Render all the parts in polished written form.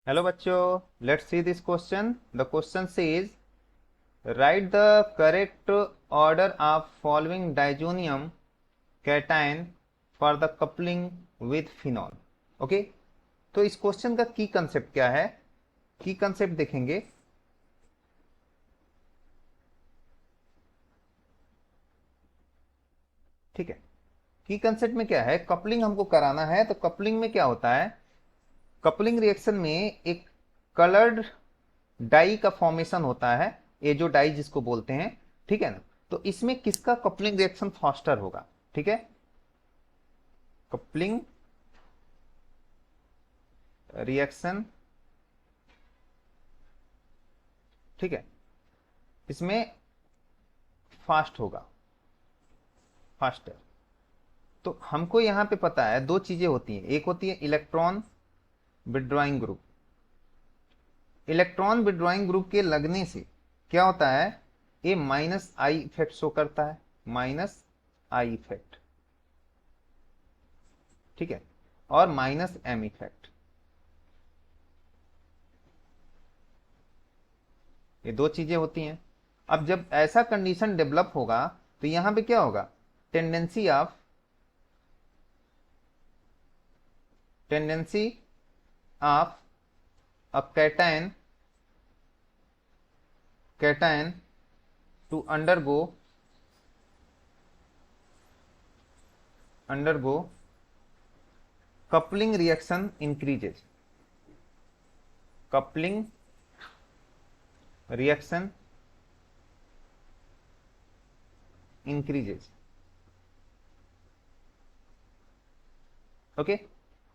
Hello बच्चों, let's see this question. The question says right the correct order of following diazonium cation for the coupling with phenol. Okay, तो इस question का की concept क्या है? की कंसेप्ट देखेंगे. ठीक है, की कंसेप्ट में क्या है, कपलिंग हमको कराना है. तो कपलिंग में क्या होता है, कपलिंग रिएक्शन में एक कलर्ड डाई का फॉर्मेशन होता है, ये जो डाई जिसको बोलते हैं. ठीक है ना, तो इसमें किसका कपलिंग रिएक्शन फास्टर होगा? ठीक है, कपलिंग रिएक्शन. ठीक है, इसमें फास्ट होगा, फास्टर. तो हमको यहां पे पता है दो चीजें होती हैं. एक होती है electron withdrawing group. Electron withdrawing group के लगने से क्या होता है, ये माइनस आई इफेक्ट शो करता है, माइनस आई इफेक्ट. ठीक है, और माइनस एम इफेक्ट. ये दो चीजें होती हैं. अब जब ऐसा कंडीशन डेवलप होगा तो यहां पे क्या होगा, tendency of tendency of a cation to undergo coupling reaction increases. Coupling reaction increases. Okay,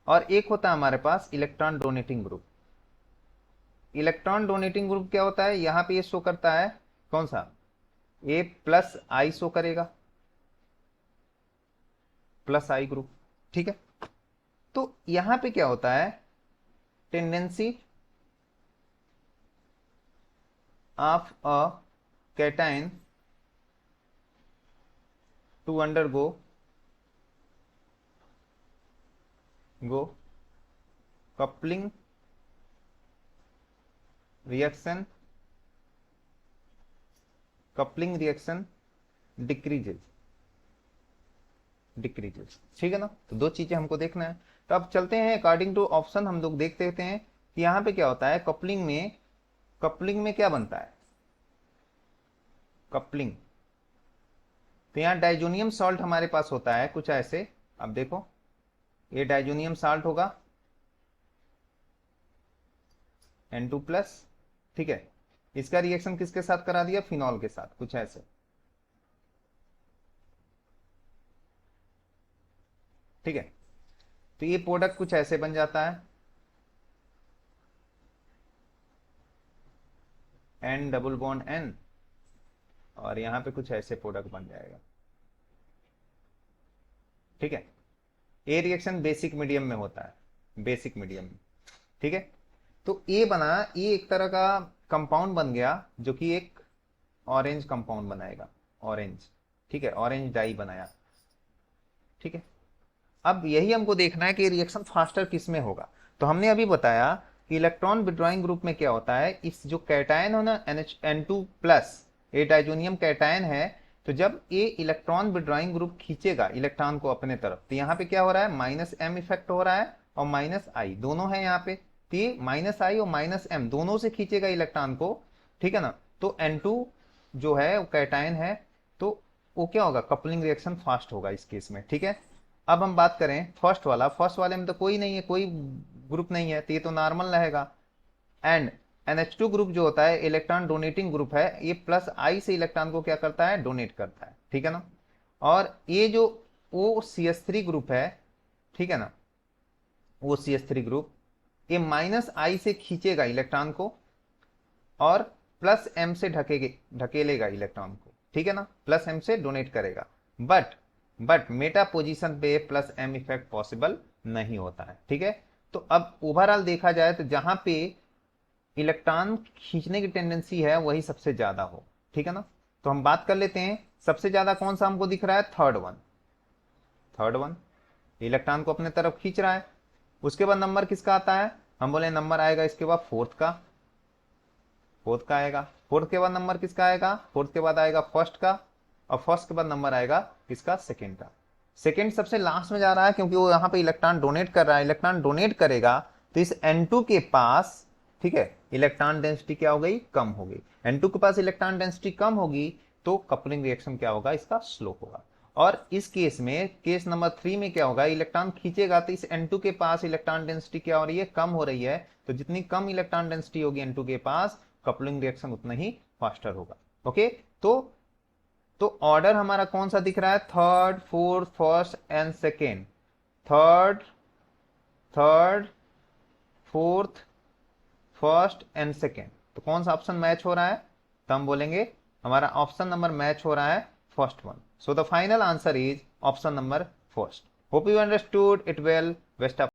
और एक होता है हमारे पास electron donating group. Electron donating group क्या होता है, यहां पे ये शो करता है कौन सा, ए प्लस आई शो करेगा, प्लस आई ग्रुप. ठीक है, तो यहां पे क्या होता है, tendency of a cation to undergo go coupling reaction decreases. ठीक है ना, तो दो चीजें हमको देखना है. तो अब चलते हैं अकॉर्डिंग टू ऑप्शन, हम लोग देखते रहते हैं कि यहां पे क्या होता है. कपलिंग में क्या बनता है, कपलिंग. तो यहाँ डाइजोनियम सॉल्ट हमारे पास होता है कुछ ऐसे. अब देखो, ये डाइजोनियम सॉल्ट होगा N2+. ठीक है, इसका रिएक्शन किसके साथ करा दिया, फिनॉल के साथ, कुछ ऐसे. ठीक है, तो ये प्रोडक्ट कुछ ऐसे बन जाता है, N डबल बॉन्ड N, और यहां पे कुछ ऐसे प्रोडक्ट बन जाएगा. ठीक है, ए रिएक्शन बेसिक मीडियम में होता है, बेसिक मीडियम में. ठीक है, तो ए बना, ये एक तरह का कंपाउंड बन गया जो कि एक ऑरेंज कंपाउंड बनाएगा, ऑरेंज. ठीक है, ऑरेंज डाई बनाया. ठीक है, अब यही हमको देखना है कि रिएक्शन फास्टर किस में होगा. तो हमने अभी बताया कि इलेक्ट्रॉन विड्रॉइंग ग्रुप में क्या होता है, इस जो कैटायन हो ना, N2+, ये डाइजोनियम कैटायन है. तो जब ये इलेक्ट्रॉन विड्रॉइंग ग्रुप खींचेगा इलेक्ट्रॉन को अपने तरफ, तो यहाँ पे क्या हो रहा है, माइनस एम इफेक्ट हो रहा है, और माइनस आई दोनों है यहाँ पे. तो ये माइनस आई और माइनस एम दोनों से खींचेगा इलेक्ट्रॉन को. ठीक है ना, तो N2 जो है वो कैटायन है, तो वो क्या होगा, कपलिंग रिएक्शन फास्ट होगा इस केस में. ठीक है, अब हम बात करें फर्स्ट वाला. फर्स्ट वाले में तो कोई नहीं है, कोई ग्रुप नहीं है, तो ये तो नॉर्मल रहेगा. एंड NH2 ग्रुप जो होता है इलेक्ट्रॉन डोनेटिंग ग्रुप है, ये प्लस आई से इलेक्ट्रॉन को क्या करता है, डोनेट करता है. ठीक है ना, और ये जो OCH3 ग्रुप है, ठीक है ना, OCH3 ग्रुप, ये माइनस आई से खींचेगा इलेक्ट्रॉन को और प्लस एम से ढकेलेगा इलेक्ट्रॉन को. ठीक है ना, प्लस एम से डोनेट करेगा. बट मेटा पोजीशन पे प्लस एम इफेक्ट पॉसिबल नहीं होता है. ठीक है, तो अब ओवरऑल देखा जाए तो जहां पे इलेक्ट्रॉन खींचने की टेंडेंसी है वही सबसे ज्यादा हो. ठीक है ना, तो हम बात कर लेते हैं सबसे ज्यादा कौन सा हमको दिख रहा है, थर्ड वन. इलेक्ट्रॉन को अपने तरफ खींच रहा है. उसके बाद नंबर किसका आता है, हम बोले नंबर आएगा इसके बाद फोर्थ का आएगा, फोर्थ के बाद नंबर किसका आएगा, फोर्थ के बाद आएगा फर्स्ट का, और फर्स्ट के बाद नंबर आएगा किसका, सेकेंड का। सेकेंड सबसे लास्ट में जा रहा है क्योंकि वो यहाँ पे इलेक्ट्रॉन डोनेट कर रहा है, इलेक्ट्रॉन डोनेट करेगा तो इस N2 के पास, ठीक है, इलेक्ट्रॉन डेंसिटी क्या हो गई, कम हो गई। N2 के पास इलेक्ट्रॉन डेंसिटी कम होगी तो कपलिंग रिएक्शन क्या होगा, इसका स्लो होगा। और इस केस में, केस नंबर 3 में क्या होगा, इलेक्ट्रॉन खींचेगा तो इस N2 के पास इलेक्ट्रॉन डेंसिटी क्या हो रही है, कम हो रही है। तो जितनी कम इलेक्ट्रॉन डेंसिटी होगी N2 के पास, कपलिंग रिएक्शन उतना ही फास्टर होगा। ओके, तो ऑर्डर हमारा कौन सा दिख रहा है, third, fourth, first and second. Third, third, fourth, first and second. तो कौन सा ऑप्शन मैच हो रहा है, तो हम बोलेंगे हमारा ऑप्शन नंबर मैच हो रहा है first one. So the final answer is option number first. Hope you understood it well. Best of